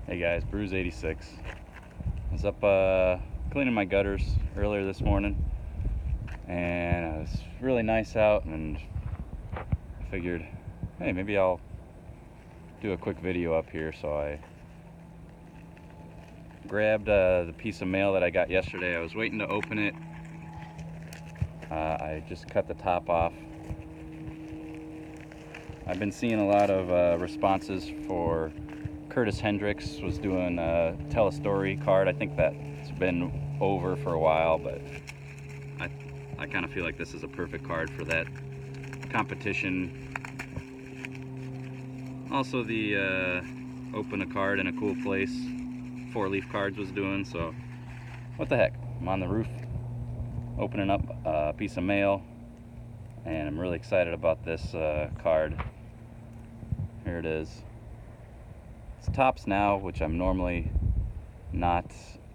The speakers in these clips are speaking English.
Hey guys, Bruise 86. I was up cleaning my gutters earlier this morning, and it was really nice out, and I figured, hey, maybe I'll do a quick video up here. So I grabbed the piece of mail that I got yesterday. I was waiting to open it. I just cut the top off. I've been seeing a lot of responses for Curtis Hendricks was doing a Tell a Story card. I think that's been over for a while, but I kind of feel like this is a perfect card for that competition. Also, the Open a Card in a Cool Place 4-leaf cards was doing, so what the heck. I'm on the roof opening up a piece of mail, and I'm really excited about this card. Here it is. It's Topps Now, which I'm normally not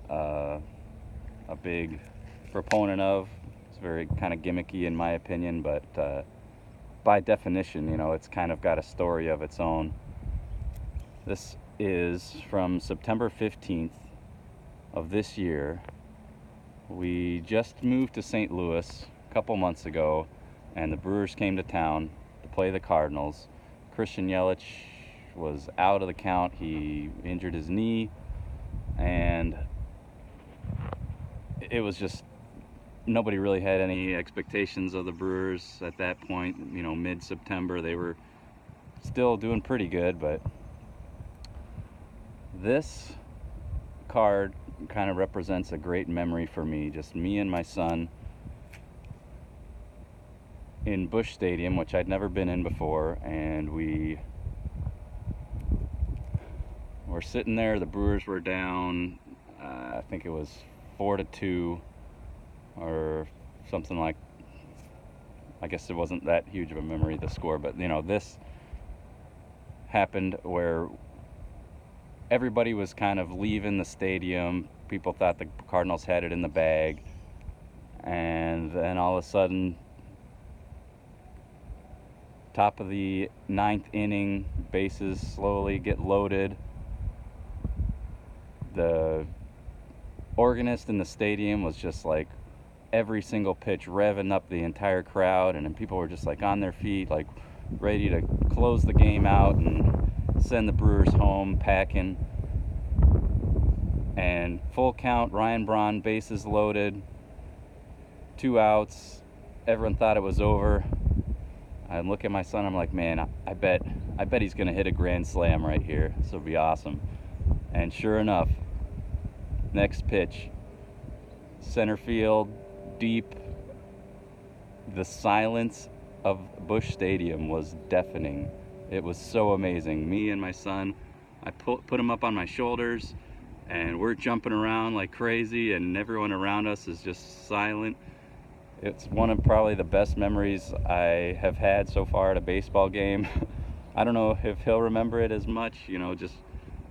a big proponent of. It's very kind of gimmicky in my opinion, but by definition, you know, it's kind of got a story of its own. This is from September 15th of this year. We just moved to St. Louis a couple months ago, and the Brewers came to town to play the Cardinals. Christian Yelich was out of the count. He injured his knee, and it was just, nobody really had any expectations of the Brewers at that point. You know, mid-September, they were still doing pretty good, but this card kind of represents a great memory for me. Just me and my son in Busch Stadium, which I'd never been in before, and we were sitting there. The Brewers were down, I think it was 4-2 or something like. I guess it wasn't that huge of a memory, the score, but you know, this happened where everybody was kind of leaving the stadium. People thought the Cardinals had it in the bag, and then all of a sudden, top of the 9th inning, bases slowly get loaded. The organist in the stadium was just like every single pitch revving up the entire crowd, and then people were just like on their feet, like ready to close the game out and send the Brewers home packing. And full count, Ryan Braun, bases loaded, 2 outs. Everyone thought it was over. I look at my son, I'm like, man, I bet he's gonna hit a grand slam right here. This will be awesome. And sure enough, next pitch, center field, deep. The silence of Busch Stadium was deafening. It was so amazing. Me and my son, I put him up on my shoulders, and we're jumping around like crazy, and everyone around us is just silent. It's one of probably the best memories I have had so far at a baseball game. I don't know if he'll remember it as much, you know, just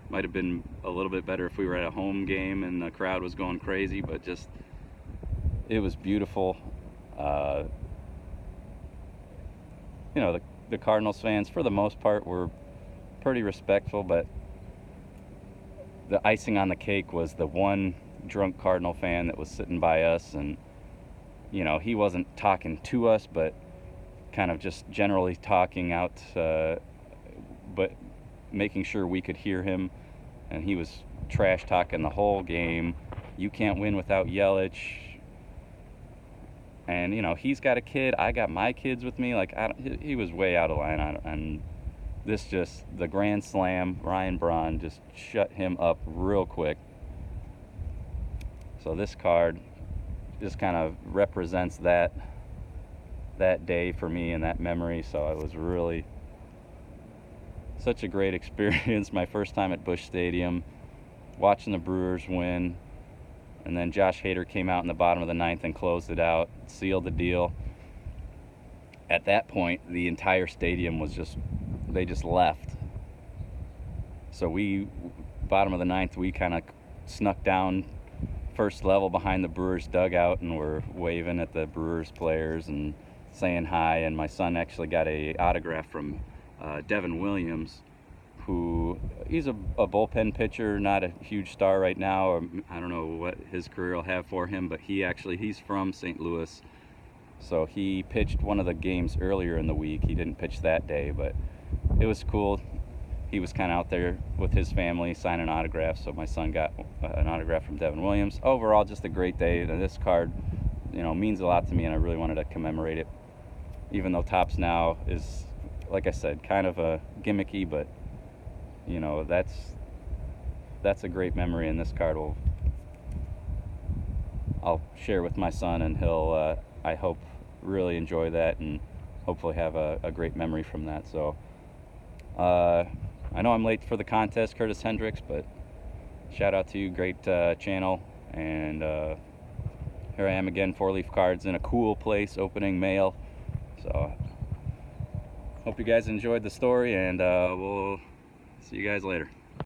might have been a little bit better if we were at a home game and the crowd was going crazy, but just, it was beautiful. You know, the Cardinals fans, for the most part, were pretty respectful, but the icing on the cake was the one drunk Cardinal fan that was sitting by us, and you know, he wasn't talking to us, but kind of just generally talking out, but making sure we could hear him. And he was trash talking the whole game. You can't win without Yelich. And you know, he's got a kid. I got my kids with me. Like, he was way out of line. And this just, the grand slam, Ryan Braun just shut him up real quick. So this card just kind of represents that day for me and that memory. So it was really such a great experience. My first time at Busch Stadium, watching the Brewers win, and then Josh Hader came out in the bottom of the 9th and closed it out, sealed the deal. At that point, the entire stadium was they just left. So we, bottom of the 9th, we kind of snuck down first level behind the Brewers dugout, and we're waving at the Brewers players and saying hi. And my son actually got a autograph from Devin Williams, who he's a bullpen pitcher, not a huge star right now, or I don't know what his career will have for him, but he's from St. Louis, so he pitched one of the games earlier in the week. He didn't pitch that day, but it was cool. He was kind of out there with his family signing autographs, so my son got an autograph from Devin Williams. Overall, just a great day, and this card, means a lot to me, and I really wanted to commemorate it, even though Topps Now is, like I said, kind of a gimmicky, but that's a great memory, and this card I'll share with my son, and he'll I hope really enjoy that and hopefully have a great memory from that. So I know I'm late for the contest, Curtis Hendricks, but shout out to you, great channel, and here I am again, 4-leaf cards in a cool place, opening mail. So hope you guys enjoyed the story, and we'll see you guys later.